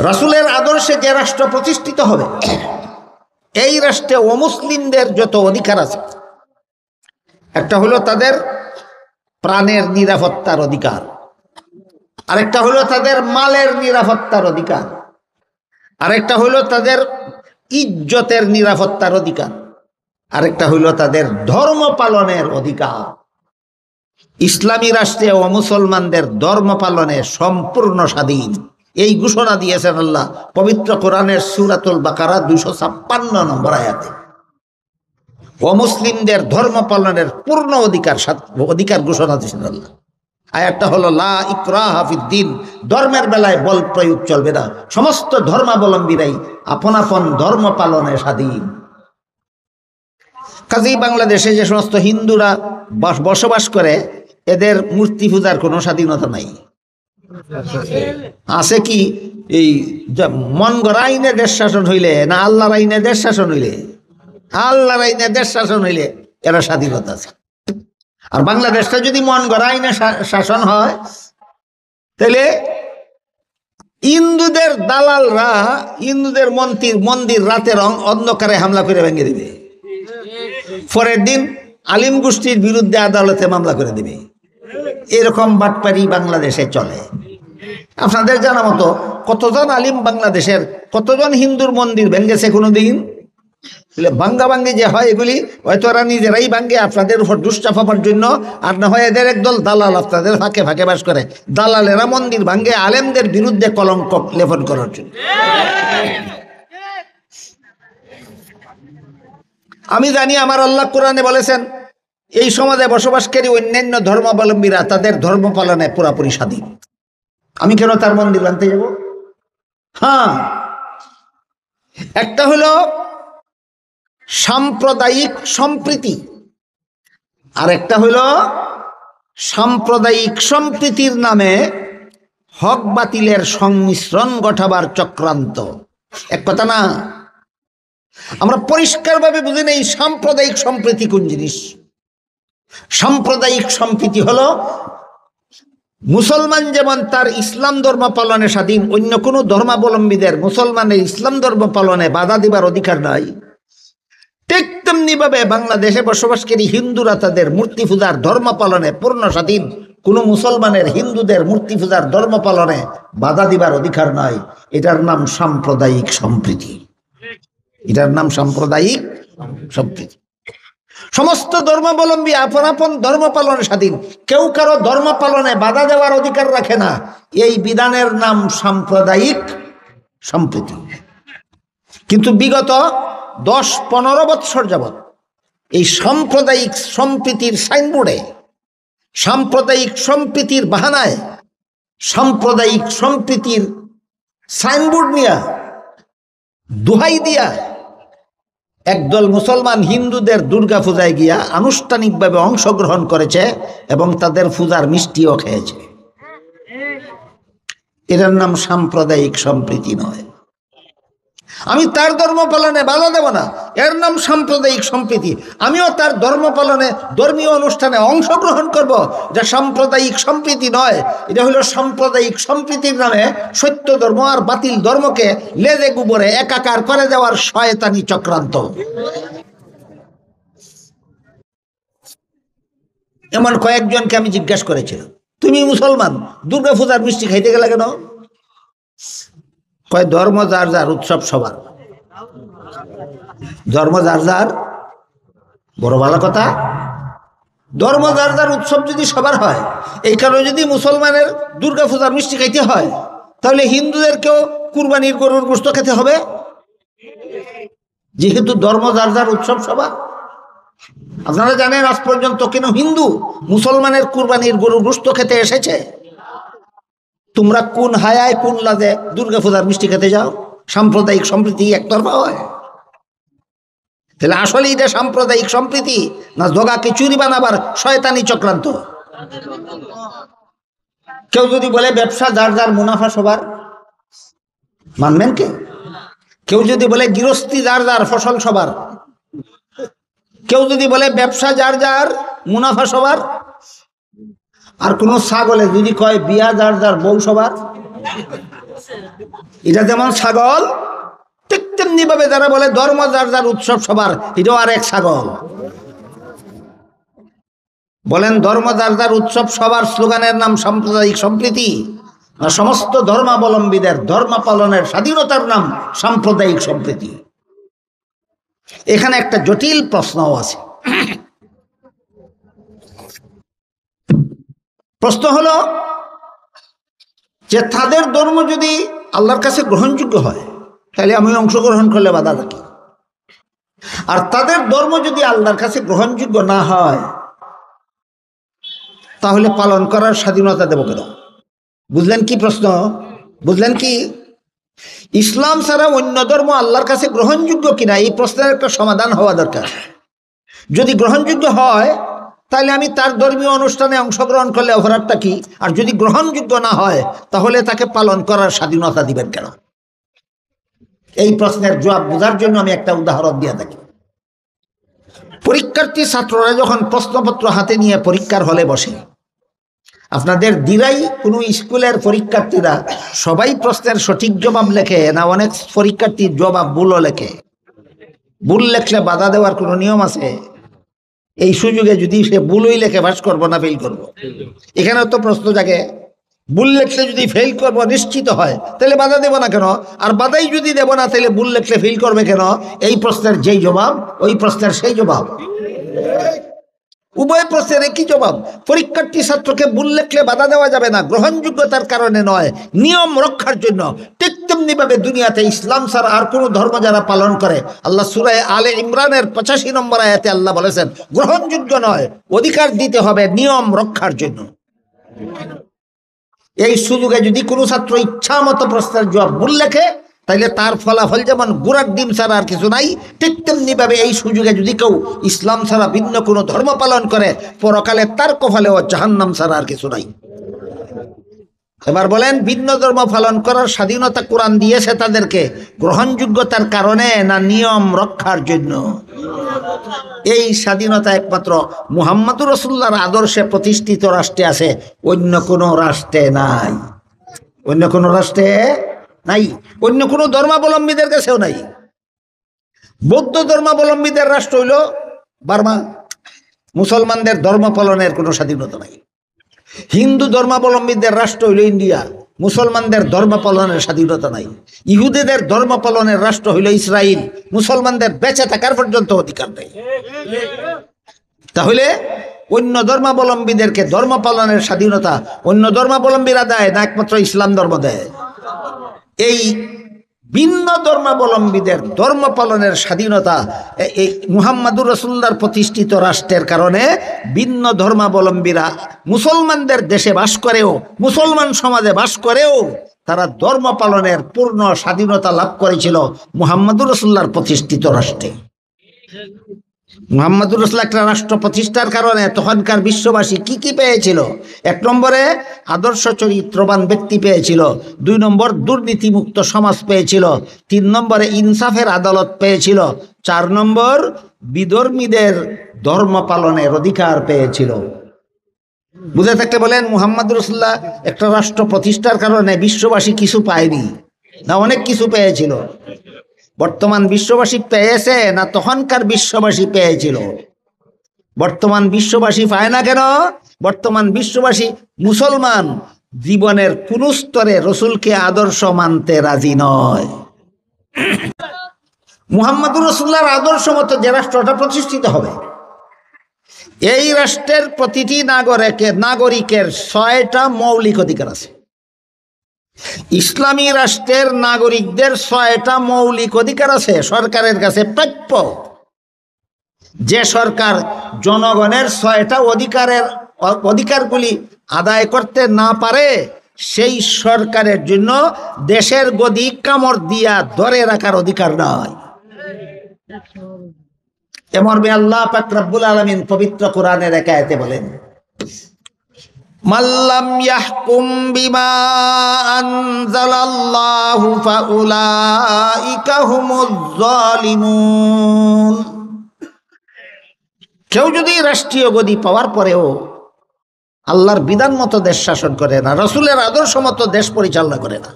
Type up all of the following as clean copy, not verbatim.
রাসূলের আদর্শে যে রাষ্ট্র প্রতিষ্ঠিত হবে, এই রাষ্ট্রে অমুসলিমদের যত অধিকার আছে, একটা হলো তাদের প্রাণের নিরাপত্তার অধিকার, আরেকটা হলো তাদের মালের নিরাপত্তার অধিকার, আরেকটা হলো তাদের ইজ্জতের নিরাপত্তার অধিকার, আরেকটা হলো তাদের ধর্ম পালনের অধিকার। ইসলামী রাষ্ট্রে অমুসলমানদের ধর্ম পালনে সম্পূর্ণ স্বাধীন, এই ঘোষণা দিয়েছেন আল্লাহ পবিত্র কোরআনের সূরাতুল বাকারা 256 নম্বর আয়াতে। অমুসলিমদের ধর্ম পালনের পূর্ণ অধিকার ঘোষণা দিয়েছেন আল্লাহ। আয়াতটা হলো লা ইকরাহা ফিদ্দিন, ধর্মের বেলায় বল প্রয়োগ চলবে না, সমস্ত ধর্মাবলম্বীরাই আপন আপন ধর্ম পালনে স্বাধীন। কাজেই বাংলাদেশে যে সমস্ত হিন্দুরা বসবাস করে, এদের মূর্তি পূজার কোনো স্বাধীনতা নাই। আছে কি এই মন গড়া আইনে দেশ শাসন হইলে না আল্লাহর আইনে দেশ শাসন হইলে? আল্লাহর আইনে দেশ শাসন হইলে এরা স্বাধীনতা আছে। আর বাংলাদেশটা যদি মন গড়া আইনে শাসন হয়, তাহলে হিন্দুদের দালালরা হিন্দুদের মন্দির রাতের অন্ধকারে হামলা করে ভেঙে দিবে, পরের দিন আলিম গোষ্ঠীর বিরুদ্ধে আদালতে মামলা করে দিবে। এরকম বাটপারি বাংলাদেশে চলে। আপনাদের জানা মতো কতজন আলিম বাংলাদেশের, কতজন হিন্দুর মন্দির ভেঙেছে কোনোদিন? ভাঙ্গাভাঙ্গি যে হয় এগুলি হয়তো ওরা নিজেরাই ভাঙ্গে আপনাদের উপর দুষ্টাপাবার জন্য, আর না হয় এদের একদল দালাল আপনাদের ফাঁকে ফাঁকে বাস করে। দালালেরা মন্দির ভাঙ্গে আলেমদের বিরুদ্ধে কলঙ্ক লেপন করার জন্য। আমি জানি আমার আল্লাহ কোরআনে বলেছেন এই সমাজে বসবাসকারী অন্যান্য ধর্মাবলম্বীরা তাদের ধর্ম পালনে পুরাপুরি স্বাধীন। আমি কেন তার মন্দির ভাঙতে যাব? হ্যাঁ, একটা হলো সাম্প্রদায়িক সম্প্রীতি, আর একটা হলো সাম্প্রদায়িক সম্প্রীতির নামে হক বাতিলের সংমিশ্রণ ঘটাবার চক্রান্ত। এক কথা না, আমরা পরিষ্কারভাবে বুঝি নেই সাম্প্রদায়িক সম্প্রীতি কোন জিনিস। সাম্প্রদায়িক সম্প্রীতি হলো মুসলমান যেমন তার ইসলাম ধর্ম পালনে স্বাধীন, অন্য কোনো ধর্মাবলম্বীদের মুসলমানের ইসলাম ধর্ম পালনে বাধা দিবার অধিকার নাই, ঠিক তেমনি ভাবে বাংলাদেশে বসবাসকারী হিন্দুরা তাদের মূর্তি পূজার ধর্ম পালনে পূর্ণ স্বাধীন। কোনো মুসলমানের হিন্দুদের মূর্তি পূজার ধর্ম পালনে বাধা দিবার অধিকার নাই। এটার নাম সাম্প্রদায়িক সম্প্রীতি, এটার নাম সাম্প্রদায়িক সম্প্রীতি। সমস্ত ধর্মাবলম্বী আপন আপন ধর্ম পালনে স্বাধীন, কেউ কারো ধর্ম পালনে বাধা দেওয়ার অধিকার রাখে না। এই বিধানের নাম সাম্প্রদায়িক সম্প্রীতি। কিন্তু বিগত 10-15 বৎসর যাবৎ এই সাম্প্রদায়িক সম্প্রীতির সাইনবোর্ডে, সাম্প্রদায়িক সম্প্রীতির বাহানায়, সাম্প্রদায়িক সম্প্রীতির সাইনবোর্ড নিয়ে দোহাই দিয়া একদল মুসলমান হিন্দুদের দুর্গা পূজায় গিয়া আনুষ্ঠানিকভাবে অংশগ্রহণ করেছে এবং তাদের পূজার মিষ্টিও খেয়েছে। এটার নাম সাম্প্রদায়িক সম্প্রীতি নয়। আমি তার ধর্ম পালনে বাধা দেব না, এর নাম সাম্প্রদায়িক সম্প্রীতি। আমিও তার ধর্ম পালনে ধর্মীয় অনুষ্ঠানে অংশগ্রহণ করব, যা সাম্প্রদায়িক সম্প্রীতি নয়। এটা হলো সাম্প্রদায়িক সম্প্রীতির নামে সত্য ধর্ম আর বাতিল ধর্মকে লেজে গুবরে একাকার করে দেওয়ার শয়তানি চক্রান্ত। এমন কয়েকজনকে আমি জিজ্ঞাসা করেছিলাম, তুমি মুসলমান, দুর্গা পূজার মিষ্টি খাইতে গেলে কেন? কয় ধর্ম যার যার, উৎসব সবার। ধর্ম যার যার, বড় ভালো কথা। ধর্ম যার যার, উৎসব যদি সবার হয়, এই কারণে যদি মুসলমানের দুর্গা পূজার মিষ্টি খাইতে হয়, তাহলে হিন্দুদেরকেও কুরবানির গরুর গোশত খেতে হবে, যেহেতু ধর্ম যার যার, উৎসব সবার। আপনারা জানেন আজ পর্যন্ত কেন হিন্দু মুসলমানের কুরবানির গরুর গোশত খেতে এসেছে? তোমরা কোন হায়ায় কোন লাজে দুর্গা পূজার মিষ্টি খেতে যাও? সাম্প্রদায়িক সম্প্রীতি একতরফা হয়? তাহলে আসলে এটা সাম্প্রদায়িক সম্প্রীতি না জগাকে চুরি বানাবার শয়তানি চক্রান্ত? কেউ যদি বলে ব্যবসা যার যার, মুনাফা সবার, মানবেন কে? কেউ যদি বলে গৃহস্থী যার যার, ফসল সবার, কেউ যদি বলে ব্যবসা যার যার, মুনাফা সবার, আর কোন ছাগলে যদি কয় বিয়া যার যার, বউ সবার, এটা যেমন ছাগল, ঠিক তেমনি ভাবে যারা বলে ধর্ম যার যার উৎসব সবার, এটাও আর এক ছাগল। বলেন ধর্ম যার যার উৎসব সবার স্লোগানের নাম সাম্প্রদায়িক সম্প্রীতি, না সমস্ত ধর্মাবলম্বীদের ধর্ম পালনের স্বাধীনতার নাম সাম্প্রদায়িক সম্প্রীতি? এখানে একটা জটিল প্রশ্নও আছে। প্রশ্ন হলো যে তাদের ধর্ম যদি আল্লাহর কাছে গ্রহণযোগ্য হয় তাহলে আমি অংশগ্রহণ করলে বাধা রাখি, আর তাদের ধর্ম যদি আল্লাহর কাছে গ্রহণযোগ্য না হয় তাহলে পালন করার স্বাধীনতা দেব কেন? বুঝলেন কি প্রশ্ন? বুঝলেন কি? ইসলাম ছাড়া অন্য ধর্ম আল্লাহর কাছে গ্রহণযোগ্য কিনা এই প্রশ্নের একটা সমাধান হওয়া দরকার। যদি গ্রহণযোগ্য হয় তাহলে আমি তার ধর্মীয় অনুষ্ঠানে অংশগ্রহণ করলে অপরাধটা কি? আর যদি গ্রহণযোগ্য না হয় তাহলে তাকে পালন করার স্বাধীনতা দিবেন কেন? এই প্রশ্নের জবাব বোঝার জন্য আমি একটা উদাহরণ দিয়ে থাকি। পরীক্ষার্থী ছাত্ররা যখন প্রশ্নপত্র হাতে নিয়ে পরীক্ষার হলে বসে, আপনাদের দিরাই কোনো স্কুলের পরীক্ষার্থীরা সবাই প্রশ্নের সঠিক জবাব লেখে না অনেক পরীক্ষার্থীর জবাব ভুলও লেখে? ভুল লেখলে বাধা দেওয়ার কোনো নিয়ম আছে? এই সুযোগে যদি সে ভুলই লেখে পাস করবো না ফেল করবো? এখানেও তো প্রশ্ন জাগে, ভুল লেখলে যদি ফেল করবো নিশ্চিত হয় তাহলে বাধা দেব না কেন? আর বাধাই যদি দেব না তাহলে ভুল লেখলে ফেল করবে কেন? এই প্রশ্নের যেই জবাব ওই প্রশ্নের সেই জবাব, উভয় প্রশ্নের একই জবাব। পরীক্ষার্থী ছাত্রকে ভুল লেখলে বাধা দেওয়া যাবে না, গ্রহণযোগ্যতার কারণে নয়, নিয়ম রক্ষার জন্য। ঠিক তেমনি ভাবে দুনিয়াতে ইসলাম ছাড়া আর কোনো ধর্ম যারা পালন করে, আল্লাহ সূরা আলে ইমরানের 85 নম্বর আয়াতে আল্লাহ বলেছেন গ্রহণযোগ্য নয়, অধিকার দিতে হবে নিয়ম রক্ষার জন্য। এই সুযোগে যদি কোনো ছাত্র ইচ্ছা মতো প্রশ্নের জবাব ভুল লেখে তাইলে তার ফলাফল যেমন গুড়ার ডিম ছাড়া আর কিছু নাই, ঠিক তেমনি ভাবে এই সুযোগে যদি কেউ ইসলাম ছাড়া ভিন্ন কোনো ধর্ম পালন করে পরকালে তার কপালেও জাহান্নাম ছাড়া আর কিছু নাই। এবার বলেন, ভিন্ন ধর্ম পালন করার স্বাধীনতা কোরআন দিয়েছে তাদেরকে গ্রহণযোগ্যতার কারণে না নিয়ম রক্ষার জন্য? এই স্বাধীনতা একমাত্র মুহাম্মদুর রাসূলুল্লাহর আদর্শে প্রতিষ্ঠিত রাষ্ট্রে আছে, অন্য কোনো রাষ্ট্রে নাই। অন্য কোনো রাষ্ট্রে নাই, অন্য কোনো ধর্মাবলম্বীদের কাছেও নাই। বৌদ্ধ ধর্মাবলম্বীদের রাষ্ট্র হইল বার্মা, মুসলমানদের ধর্ম পালনের কোনো স্বাধীনতা নাই। হিন্দু ধর্মাবলম্বীদের রাষ্ট্র হইল ইন্ডিয়া, মুসলমানদের ধর্ম পালনের স্বাধীনতা নাই। ইহুদিদের ধর্ম পালনের রাষ্ট্র হইল ইসরায়েল, মুসলমানদের বেঁচে থাকার পর্যন্ত অধিকার নেই। তাহলে অন্য ধর্মাবলম্বীদেরকে ধর্ম পালনের স্বাধীনতা অন্য ধর্মাবলম্বীরা দেয় না একমাত্র ইসলাম ধর্ম দেয়? এই ভিন্ন ধর্মাবলম্বীদের ধর্ম পালনের স্বাধীনতা এই মুহাম্মদুর রাসূলুল্লাহর প্রতিষ্ঠিত রাষ্ট্রের কারণে ভিন্ন ধর্মাবলম্বীরা মুসলমানদের দেশে বাস করেও, মুসলমান সমাজে বাস করেও তারা ধর্ম পালনের পূর্ণ স্বাধীনতা লাভ করেছিল মুহাম্মদুর রাসূলুল্লাহর প্রতিষ্ঠিত রাষ্ট্রে। মুহাম্মদুর রাসূল একটা রাষ্ট্র প্রতিষ্ঠার কারণে তখনকার বিশ্ববাসী কি কি পেয়েছিল? 1 নম্বরে আদর্শ চরিত্রবান ব্যক্তি পেয়েছিল, 2 নম্বর দুর্নীতিমুক্ত সমাজ পেয়েছিল, 3 নম্বরে ইনসাফের আদালত পেয়েছিল, 4 নম্বর বিধর্মীদের ধর্ম পালনের অধিকার পেয়েছিল। বুঝে থাকতে বলেন, মুহাম্মদুর রাসূলুল্লাহ একটা রাষ্ট্র প্রতিষ্ঠার কারণে বিশ্ববাসী কিছু পায়নি না অনেক কিছু পেয়েছিল? বর্তমান বিশ্ববাসী পেয়েছে না তখনকার বিশ্ববাসী পেয়েছিল? বর্তমান বিশ্ববাসী পায় না কেন? বর্তমান বিশ্ববাসী মুসলমান জীবনের কোন স্তরে রসুলকে আদর্শ মানতে রাজি নয়। মুহাম্মদুর রাসূলুল্লাহর আদর্শ মতো যে রাষ্ট্রটা প্রতিষ্ঠিত হবে, এই রাষ্ট্রের প্রতিটি নাগরিকের 6টা মৌলিক অধিকার আছে। ইসলামী রাষ্ট্রের নাগরিকদের 6টা মৌলিক অধিকার আছে সরকারের কাছে প্রাপ্য। যে সরকার জনগণের 6টা অধিকারগুলি আদায় করতে না পারে সেই সরকারের জন্য দেশের গদি কামড় দিয়া ধরে রাখার অধিকার নাই। এমর্মে আল্লাহ পাক রব্বুল আলামিন পবিত্র কোরআনের এক আয়াতে বলেন, মাল্লাম ইয়াহকুম বিমা আনজালাল্লাহু ফাউলাইকা হুমুজ জালিমুন। কেউ যদি রাষ্ট্রীয় গদি পাওয়ার পরেও আল্লাহর বিধান মতো দেশ শাসন করে না, রাসূলের আদর্শ মতো দেশ পরিচালনা করে না,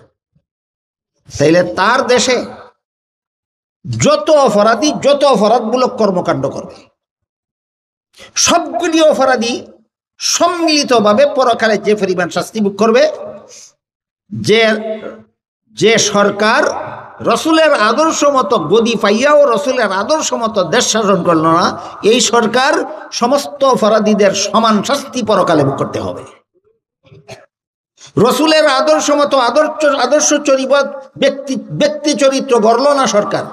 তাইলে তার দেশে যত অপরাধী যত অপরাধমূলক কর্মকাণ্ড করবে, সবগুলি অপরাধী সম্মিলিতভাবে পরকালে যে পরিমাণ শাস্তি ভোগ করবে, যে সরকার রসুলের আদর্শ মতো গদি পাইয়াও রসুলের আদর্শ মতো দেশ শাসন করল না, এই সরকার সমস্ত অপরাধীদের সমান শাস্তি পরকালে ভোগ করতে হবে। রসুলের আদর্শ মতো আদর্শ ব্যক্তি চরিত্র গড়ল না সরকার,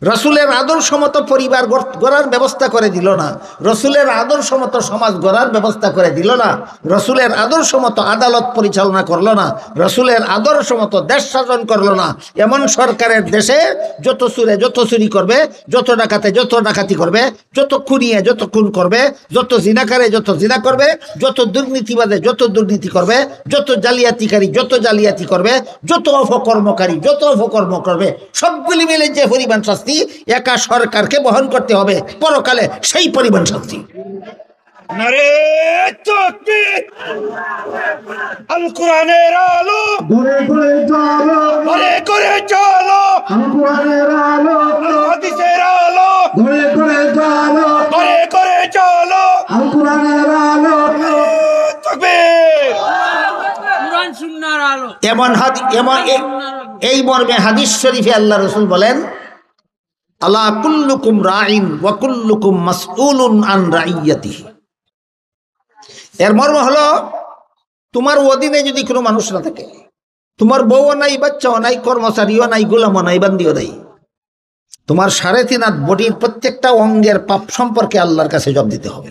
রসুলের আদর্শ মতো পরিবার গড়ার ব্যবস্থা করে দিল না, রসুলের আদর্শ মতো সমাজ গড়ার ব্যবস্থা করে দিল না, রসুলের আদর্শ মতো আদালত পরিচালনা করলো না, রসুলের আদর্শ মতো দেশ শাসন করলো না, এমন সরকারের দেশে যত সুরে যত চুরি করবে, যত ডাকাতে যত ডাকাতি করবে, যত খুনিয়ে যত খুন করবে, যত জিনাকারে যত জিনা করবে, যত দুর্নীতিবাদে যত দুর্নীতি করবে, যত জালিয়াতিকারী যত জালিয়াতি করবে, যত অপকর্মকারী যত অপকর্ম করবে, সবগুলি মিলে যে পরিমাণ শাস্তি একা সরকারকে বহন করতে হবে পরকালে, সেই পরিমাণ শাস্তি। নারে তাকবীর, আল কোরআনের আলো ঘরে ঘরে চলো, ঘরে ঘরে চলো, আল কোরআনের আলো, আল হাদিসের আলো ঘরে ঘরে চলো, ঘরে ঘরে চলো, আল কোরআনের আলো, তাকবীর, কুরআন সুন্নাহর আলো। এমন এই মর্মে হাদিস শরীফে আল্লাহ রাসূল বলেন, আলা কুল্লুকুম রাইন ওয়া কুল্লুকুম মাসউলুন আন রাইয়াতিহি। এর মর্ম হলো, তোমার অধীনে যদি কোনো মানুষ না থাকে, তোমার বউও নাই, বাচ্চাও নাই, কর্মচারীও নাই, গোলামও নাই, বান্দিও নাই, তোমার 3.5 হাত বডির প্রত্যেকটা অঙ্গের পাপ সম্পর্কে আল্লাহর কাছে জবাব দিতে হবে।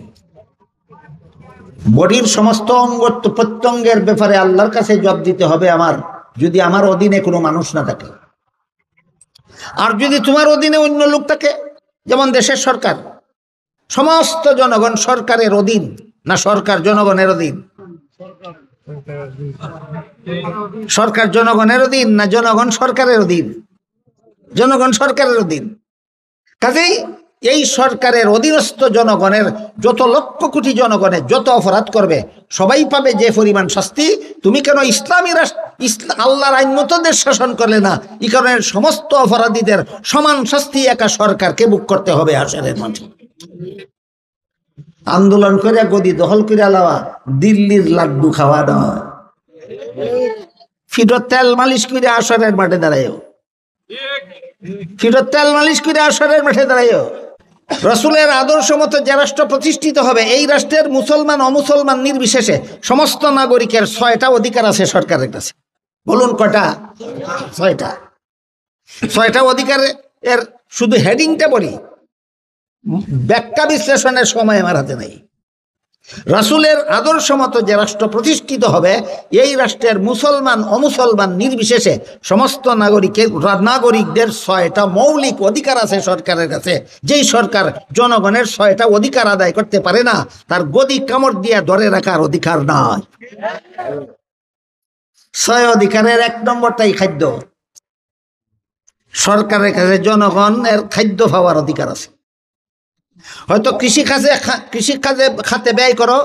বডির সমস্ত অঙ্গ প্রত্যঙ্গের ব্যাপারে আল্লাহর কাছে জবাব দিতে হবে আমার, যদি আমার অধীনে কোনো মানুষ না থাকে। আর যদি তোমার অধীনে অন্য লোক থাকে, যেমন দেশের সরকার, সমস্ত জনগণ সরকারের অধীন না সরকার জনগণের অধীন? সরকার জনগণের অধীন না জনগণ সরকারের অধীন? জনগণ সরকারের অধীন। কাজেই এই সরকারের অধীনস্থ জনগণের যত লক্ষ কোটি জনগণের যত অপরাধ করবে সবাই পাবে যে পরিমাণ শাস্তি। তুমি কেন ইসলামী আল্লাহর আইন মতো দেশ শাসন করলে না? এই কারণে সমস্ত অপরাধীদের সমান শাস্তি একা সরকারকে ভোগ করতে হবে হাসরের মাঠে। আন্দোলন করে গদি দখল করে আলাওয়া, দিল্লির লাড্ডু খাওয়া দাওয়া, ফিরত তেল মালিশ করে হাসরের মাঠে দাঁড়ায়ও, ফিরত তেল মালিশ করে হাসরের মাঠে দাঁড়ায়ও। রসুলের আদর্শ মতো যে রাষ্ট্র প্রতিষ্ঠিত হবে, এই রাষ্ট্রের মুসলমান অমুসলমান নির্বিশেষে সমস্ত নাগরিকের 6টা অধিকার আছে সরকারের কাছে। বলুন কটা? 6টা। 6টা অধিকারের শুধু হেডিংটা বলি, ব্যাখ্যা বিশ্লেষণের সময় আমার হাতে নেই। রাসূলের আদর্শ মতো যে রাষ্ট্র প্রতিষ্ঠিত হবে, এই রাষ্ট্রের মুসলমান অমুসলমান নির্বিশেষে সমস্ত নাগরিকদের 6টা মৌলিক অধিকার আছে সরকারের কাছে। যেই সরকার জনগণের 6টা অধিকার আদায় করতে পারে না, তার গদি কামড় দিয়ে ধরে রাখার অধিকার নাই। 6 অধিকারের 1 নম্বরটাই খাদ্য। সরকারের কাছে জনগণের খাদ্য পাওয়ার অধিকার আছে। হয়তো কৃষি খাতে ব্যয় করো,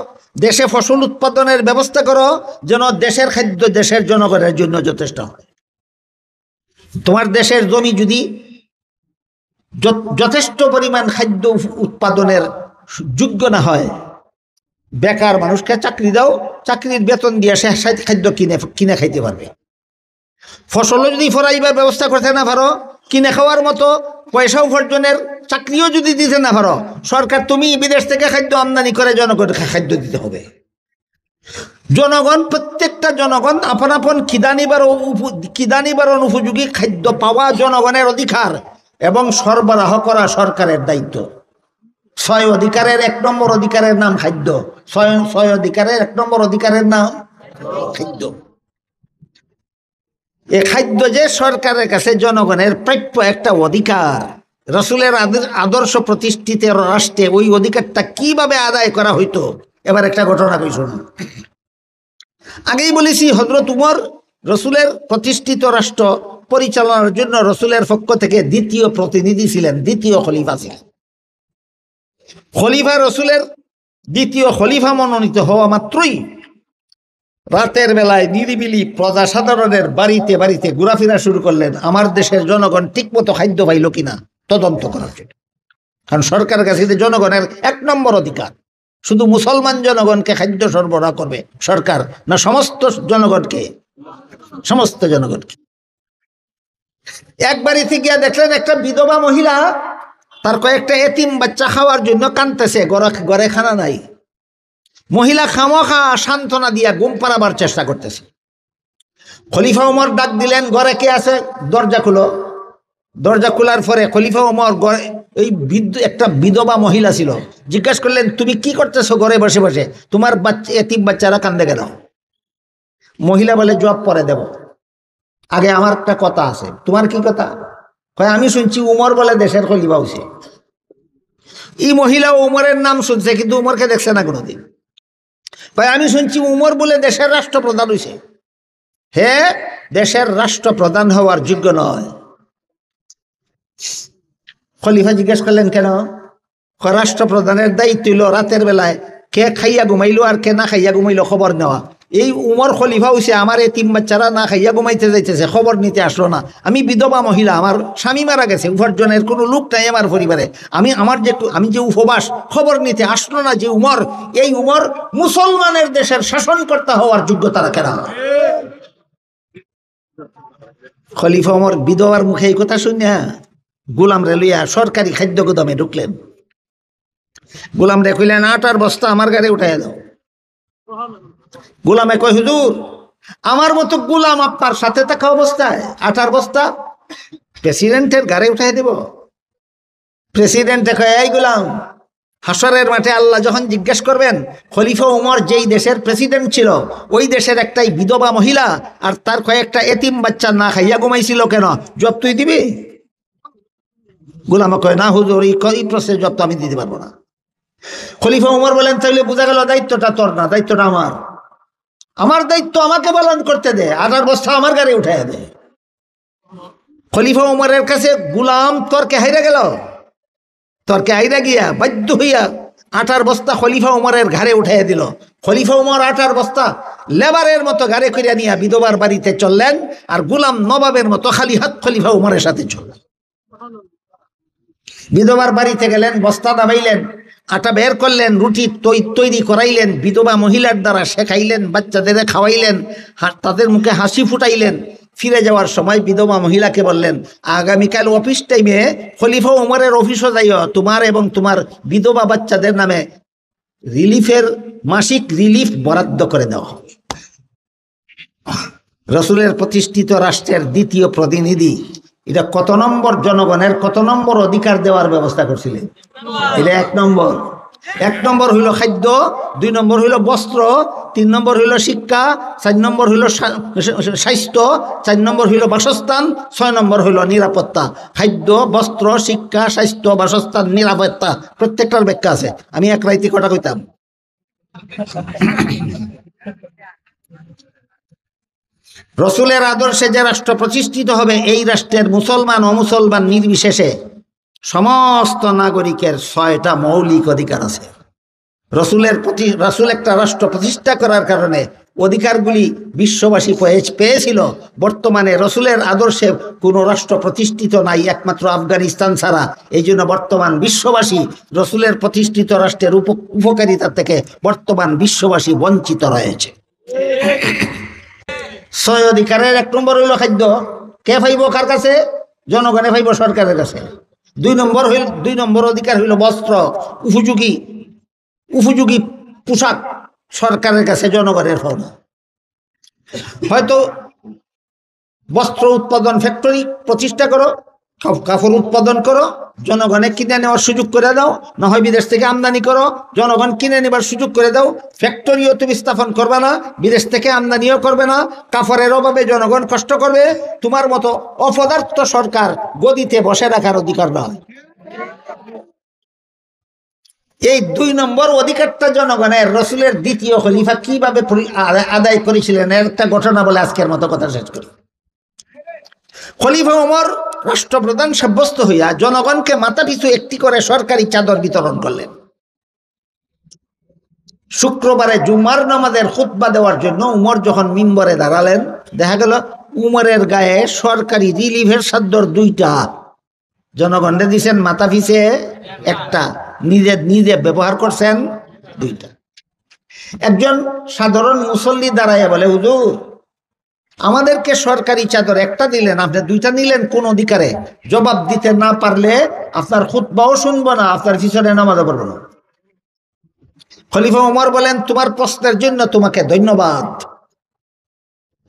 দেশে ফসল উৎপাদনের ব্যবস্থা করো, যেন দেশের খাদ্য দেশের জনগণের জন্য যথেষ্ট হয়। তোমার দেশের জমি যদি যথেষ্ট পরিমাণ খাদ্য উৎপাদনের যোগ্য না হয়, বেকার মানুষকে চাকরি দাও, চাকরির বেতন দিয়ে সে খাদ্য কিনে খাইতে পারবে। ফসলও যদি ফলাইবার ব্যবস্থা করতে না পারো, কিনে খাওয়ার মতো পয়সা উপার্জনের চাকরিও যদি দিতে না পারো, সরকার তুমি বিদেশ থেকে খাদ্য আমদানি করে জনগণকে খাদ্য দিতে হবে। জনগণ, প্রত্যেকটা জনগণ আপন আপন খিদা নিবারণ উপযোগী খাদ্য পাওয়া জনগণের অধিকার এবং সরবরাহ করা সরকারের দায়িত্ব। 6 অধিকারের 1 নম্বর অধিকারের নাম খাদ্য। 6 অধিকারের 1 নম্বর অধিকারের নাম খাদ্য। এই খাদ্য যে সরকারের কাছে জনগণের প্রাপ্য একটা অধিকার, রাসূলের আদর্শ প্রতিষ্ঠিত রাষ্ট্রে ওই অধিকারটা কিভাবে আদায় করা হইতো, এবার একটা ঘটনা কই শুনুন। আগেই বলেছি, হযরত উমর রাসূলের প্রতিষ্ঠিত রাষ্ট্র পরিচালনার জন্য রাসূলের পক্ষ থেকে দ্বিতীয় প্রতিনিধি ছিলেন, দ্বিতীয় খলিফা ছিলেন। খলিফা রাসূলের দ্বিতীয় খলিফা মনোনীত হওয়া মাত্রই রাতের বেলায় নিরিবিলি প্রজা সাধারণের বাড়িতে বাড়িতে ঘোরাফেরা শুরু করলেন আমার দেশের জনগণ ঠিকমতো খাদ্য পাইল কিনা তদন্ত করার জন্য। কারণ সরকারের কাছে জনগণের 1 নম্বর অধিকার। শুধু মুসলমান জনগণকে খাদ্য সরবরাহ করবে সরকার, না সমস্ত জনগণকে? সমস্ত জনগণকে। এক বাড়িতে গিয়ে দেখলেন একটা বিধবা মহিলা তার কয়েকটা এতিম বাচ্চা খাওয়ার জন্য কাঁদতেছে, ঘরে খানা নাই। মহিলা খামোখা সান্ত্বনা দিয়া ঘুম পাড়াবার চেষ্টা করতেছে। খলিফা ওমর ডাক দিলেন, ঘরে কে আছে? দরজা খুলো। দরজা খোলার পরে খলিফা ওমর ঘরে এই একটা বিধবা মহিলা ছিল, জিজ্ঞেস করলেন, তুমি কি করতেছো ঘরে বসে বসে? তোমার বাচ্চা এতিম বাচ্চারা কান্দে কেন? মহিলা বলে, জবাব পরে দেব, আগে আমার একটা কথা আছে। তোমার কি কথা? কয়, আমি শুনছি উমর বলে দেশের খলিফা হইছে। এই মহিলা উমরের নাম শুনছে কিন্তু উমরকে দেখছে না কোনোদিন। কয়, আমি শুনছি উমর বলে দেশের রাষ্ট্রপ্রধান হইছে। হে, দেশের রাষ্ট্রপ্রধান হওয়ার যোগ্য নয়। খলিফা জিজ্ঞেস করলেন, কেন? রাষ্ট্রপ্রধানের দায়িত্ব হইল রাতের বেলায় কে খাইয়া ঘুমাইলো আর কে না খাইয়া ঘুমাইলো খবর নেওয়া। এই উমর খলিফা হইছে, আমার এই 3 বাচ্চারা না খাইয়া ঘুমাইতে যাইতেছে, খবর নিতে আসলো না। আমি বিধবা মহিলা, আমার স্বামী মারা গেছে, উপার্জনের কোনো লোক নাই আমার পরিবারে। আমি যে উপবাস, খবর নিতে আসলো না যে উমর, এই উমর মুসলমানের দেশের শাসনকর্তা হওয়ার যোগ্যতা রাখে না। খলিফা উমর বিধবার মুখে এই কথা শুনিয়া গোলাম রে লইয়া সরকারি খাদ্য গুদামে ঢুকলেন। গোলাম রে কইলেন, আটার বস্তা আমার গাড়ি উঠাইয়া দাও। গোলামে কয়, হুজুর আমার মতো গোলাম আপনার সাথে থাকা অবস্থায় আটার বস্তা প্রেসিডেন্টের গাড়ি উঠাই দেব? প্রেসিডেন্টে কয়, এই গোলাম, হাসরের মাঠে আল্লাহ যখন জিজ্ঞেস করবেন খলিফা উমর যেই দেশের প্রেসিডেন্ট ছিল ওই দেশের একটাই বিধবা মহিলা আর তার কয়েকটা এতিম বাচ্চা না খাইয়া ঘুমাইছিল কেন, জবাব তুই দিবি? গোলামে কয়, না হুজুর, এই প্রশ্নের জবাব তো আমি দিতে পারবো না। খলিফা উমর বলেন, তাহলে বোঝা গেল দায়িত্বটা তোর না, দায়িত্বটা আমার। আমার দায়িত্ব আমাকে পালন করতে দে, আটার বস্তা আমার গাড়ি উঠাইয়া দে। খলিফা উমরের কাছে গোলাম তর্কে হাইরা গেল। তর্কে হাইরা গিয়া বাধ্য হইয়া আটার বস্তা খলিফা উমরের ঘাড়ে উঠাইয়া দিল। খলিফা উমর আটার বস্তা লেবারের মতো ঘাড়ে করিয়া নিয়া বিধবার বাড়িতে চললেন, আর গোলাম নবাবের মতো খালি হাত খলিফা উমরের সাথে চললেন। বিধবার বাড়িতে গেলেন, বস্তা দাবাইলেন, আটা বের করলেন, রুটি তৈরি করাইলেন, বিধবা মহিলার দ্বারা শেখাইলেন, বাচ্চাদের খাওয়াইলেন, তাদের মুখে হাসি ফুটাইলেন। ফিরে যাওয়ার সময় বিধবা মহিলাকে বললেন, আগামীকাল অফিস টাইমে খলিফা উমরের অফিসও যাইও, তোমার এবং তোমার বিধবা বাচ্চাদের নামে মাসিক রিলিফ বরাদ্দ করে দেওয়া হবে। রসুলের প্রতিষ্ঠিত রাষ্ট্রের দ্বিতীয় প্রতিনিধি, এটা কত নম্বর জনগণের কত নম্বর অধিকার দেওয়ার ব্যবস্থা করছিলেন? এটা 1 নম্বর। 1 নম্বর হইল খাদ্য, 2 নম্বর হইল বস্ত্র, 3 নম্বর হইল শিক্ষা, 4 নম্বর হইল স্বাস্থ্য, 4 নম্বর হইল বাসস্থান, 6 নম্বর হইল নিরাপত্তা। খাদ্য, বস্ত্র, শিক্ষা, স্বাস্থ্য, বাসস্থান, নিরাপত্তা, প্রত্যেকটার ব্যাখ্যা আছে। আমি এক রাইতে কটা কইতাম। রসুলের আদর্শে যে রাষ্ট্র প্রতিষ্ঠিত হবে এই রাষ্ট্রের মুসলমান অমুসলমান নির্বিশেষে সমস্ত নাগরিকের 6টা মৌলিক অধিকার আছে। রসুল একটা রাষ্ট্র প্রতিষ্ঠা করার কারণে অধিকারগুলি বিশ্ববাসী পেয়েছিল। বর্তমানে রসুলের আদর্শে কোনো রাষ্ট্র প্রতিষ্ঠিত নাই, একমাত্র আফগানিস্তান ছাড়া। এই জন্য বর্তমান বিশ্ববাসী রসুলের প্রতিষ্ঠিত রাষ্ট্রের উপকারিতা থেকে বর্তমান বিশ্ববাসী বঞ্চিত রয়েছে। 6 অধিকারের 1 নম্বর হইল খাদ্য। কে পাইব কার কাছে? জনগণে পাইব সরকারের কাছে। 2 নম্বর অধিকার হইল বস্ত্র, উপযোগী পোশাক সরকারের কাছে, জনগণের পাওনা। হয়তো বস্ত্র উৎপাদন ফ্যাক্টরি প্রতিষ্ঠা করো, কাপড় উৎপাদন করো, জনগণে কিনে নেওয়ার সুযোগ করে দাও, না হয় বিদেশ থেকে আমদানি করো, জনগণ কিনে নেবার সুযোগ করে দাও। ফ্যাক্টরিও তুমি স্থাপন করবে না, বিদেশ থেকে আমদানিও করবে না, কাপড়ের অভাবে জনগণ কষ্ট করবে। তোমার মতো অপদার্থ সরকার গদিতে বসে রাখার অধিকার নয়। এই 2 নম্বর অধিকারটা জনগণের রসুলের দ্বিতীয় খলিফা কিভাবে আদায় করেছিলেন এর একটা ঘটনা বলে আজকের মতো কথা শেষ করি। খলিফা ওমর রাষ্ট্রপ্রধান সাব্যস্ত হইয়া জনগণকে মাথা পিছু 1টি করে সরকারি চাদর বিতরণ করলেন। শুক্রবারে জুমার নামাজের খুতবা দেওয়ার জন্য উমর যখন মিম্বরে দাঁড়ালেন, দেখা গেল উমরের গায়ে সরকারি রিলিফের চাদর 2টা, জনগণে দিছেন মাথা পিছে 1টা, নিজে ব্যবহার করছেন 2টা। একজন সাধারণ মুসল্লি দাঁড়াইয়া বলে, হুজুর আমাদেরকে সরকারি চাদর 1টা দিলেন, আপনি 2টা নিলেন কোন অধিকারে? জবাব দিতে না পারলে আপনার খুতবাও শুনবো না, আপনার পিছনে নামাজও পড়বো না। খলিফা ওমর বলেন, তোমার প্রশ্নের জন্য তোমাকে ধন্যবাদ।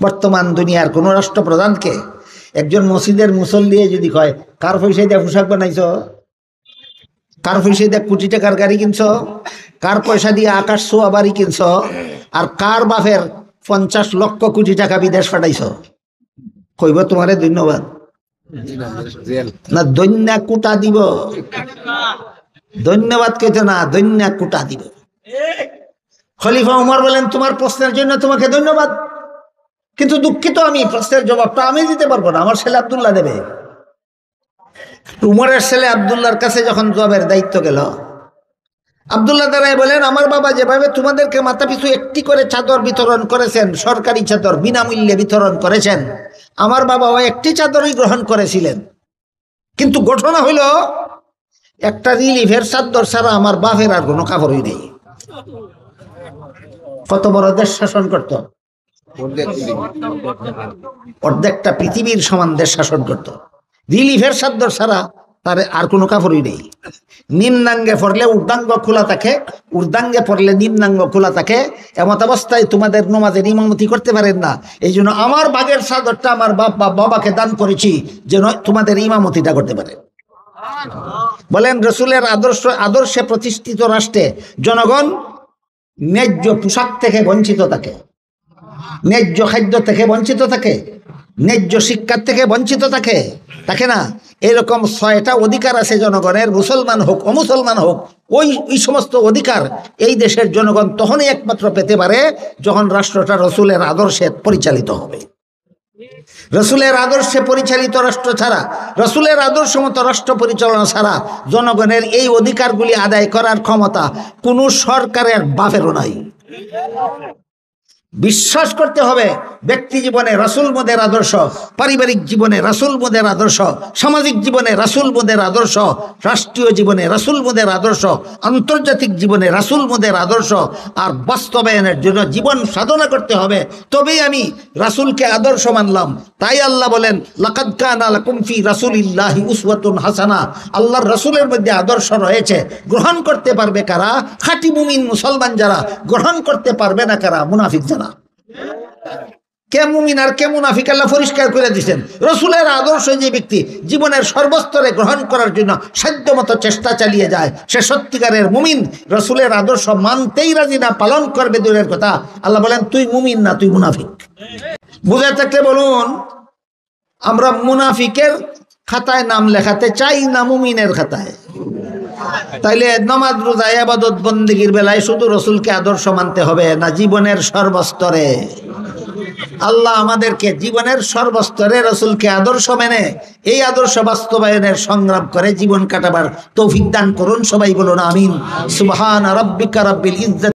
বর্তমান দুনিয়ার কোন রাষ্ট্রপ্রধানকে একজন মসজিদের মুসল্লি যদি কয়, কার পয়সা দিয়ে পোশাক বানাইছ, কার পয়সা দিয়ে কোটি টাকার গাড়ি কিনছ, কার পয়সা দিয়ে আকাশ ছোঁয়া বাড়ি কিনছ, আর কার বাপের 50 লক্ষ কোটি টাকা বিদেশ পাঠাইছ, কইব তোমারে ধন্যবাদ না দৈন্যা কুটা দিব? ধন্যবাদ কইত না, দৈন্যা কুটা দিব। খলিফা উমর বলেন, তোমার প্রশ্নের জন্য তোমাকে ধন্যবাদ, কিন্তু দুঃখিত, আমি প্রশ্নের জবাবটা আমি দিতে পারবো না, আমার ছেলে আব্দুল্লাহ দেবে। উমরের ছেলে আব্দুল্লাহর কাছে যখন জবাবের দায়িত্ব গেল, আব্দুল্লাহ দাঁড়ায় বলেন, আমার বাবা যেভাবে তোমাদেরকে মাথা পিছু 1টি করে চাদর বিতরণ করেছেন, সরকারি চাদর বিনামূল্যে বিতরণ করেছেন, আমার বাবাও 1টি চাদরই গ্রহণ করেছিলেন, কিন্তু ঘটনা হইল একটা রিলিফের চাদর ছাড়া আমার বাপের আর কোনো কাপড়ই নেই। কত বড় দেশ শাসন করত, অর্ধেকটা পৃথিবীর সমান দেশ শাসন করত, রিলিফের চাদর ছাড়া তার আর কোনো কাপড়ই নেই। নিম্নাঙ্গে পড়লে ঊর্ধ্বাঙ্গ খোলা থাকে, ঊর্ধ্বাঙ্গে পড়লে নিম্নাঙ্গ খোলা থাকে, এমত অবস্থায় তোমাদের নামাজের ইমামতি করতে পারেন না। এই জন্য আমার ভাগের চাদরটা আমার বাবাকে দান করেছি, যেন তোমাদের ইমামতিটা করতে পারে। বলেন, রসুলের আদর্শে প্রতিষ্ঠিত রাষ্ট্রে জনগণ ন্যায্য পোশাক থেকে বঞ্চিত থাকে, ন্যায্য খাদ্য থেকে বঞ্চিত থাকে, ন্যায্য শিক্ষার থেকে বঞ্চিত থাকে না। এরকম 6টা অধিকার আছে জনগণের, মুসলমান হোক অমুসলমান হোক, ওই সমস্ত অধিকার এই দেশের জনগণ তখনই একমাত্র পেতে পারে যখন রাষ্ট্রটা রসুলের আদর্শে পরিচালিত হবে। রসুলের আদর্শে পরিচালিত রাষ্ট্র ছাড়া, রসুলের আদর্শ মতো রাষ্ট্র পরিচালনা ছাড়া জনগণের এই অধিকারগুলি আদায় করার ক্ষমতা কোনো সরকারের বাপেরও নাই। বিশ্বাস করতে হবে ব্যক্তি জীবনে রাসূল মোদের আদর্শ, পারিবারিক জীবনে রাসূল মোদের আদর্শ, সামাজিক জীবনে রাসূল মোদের আদর্শ, রাষ্ট্রীয় জীবনে রাসূল মোদের আদর্শ, আন্তর্জাতিক জীবনে রাসূল মোদের আদর্শ, আর বাস্তবায়নের জন্য জীবন সাধনা করতে হবে। তবেই আমি রাসূলকে আদর্শ মানলাম। তাই আল্লাহ বলেন, লাকাদ কানা লাকুম ফি রাসূলিল্লাহি উসওয়াতুন হাসানা। আল্লাহর রাসূলের মধ্যে আদর্শ রয়েছে। গ্রহণ করতে পারবে কারা? খাঁটি মুমিন মুসলমান যারা। গ্রহণ করতে পারবে না কারা? মুনাফিক যারা। কে মুমিন আর কে মুনাফিক আল্লাহ পরিষ্কার করে দিয়েছেন। রসুলের আদর্শ যে ব্যক্তি জীবনের সর্বস্তরে গ্রহণ করার জন্য সাধ্যমতো চেষ্টা চালিয়ে যায়, সে সত্যিকারের মুমিন। রসুলের আদর্শ মানতেই রাজি না, পালন করবে দূরের কথা। আল্লাহ বলেন, তুই মুমিন না, তুই মুনাফিক। বুঝে থাকলে বলুন, আমরা মুনাফিকের খাতায় নাম লেখাতে চাই না মুমিনের খাতায়? তাইলে নামাজ রোজা ইবাদত বন্দেগীর বেলায় শুধু রসুলকে আদর্শ মানতে হবে না জীবনের সর্বস্তরে? আল্লাহ আমাদেরকে জীবনের সর্বস্তরে রসুলকে আদর্শ মেনে এই আদর্শ বাস্তবায়নের সংগ্রাম করে জীবন কাটাবার তৌফিক দান করুন। সবাই বলুন আমিন। সুবহান রাব্বিকা রাব্বিল ইজ্জাতি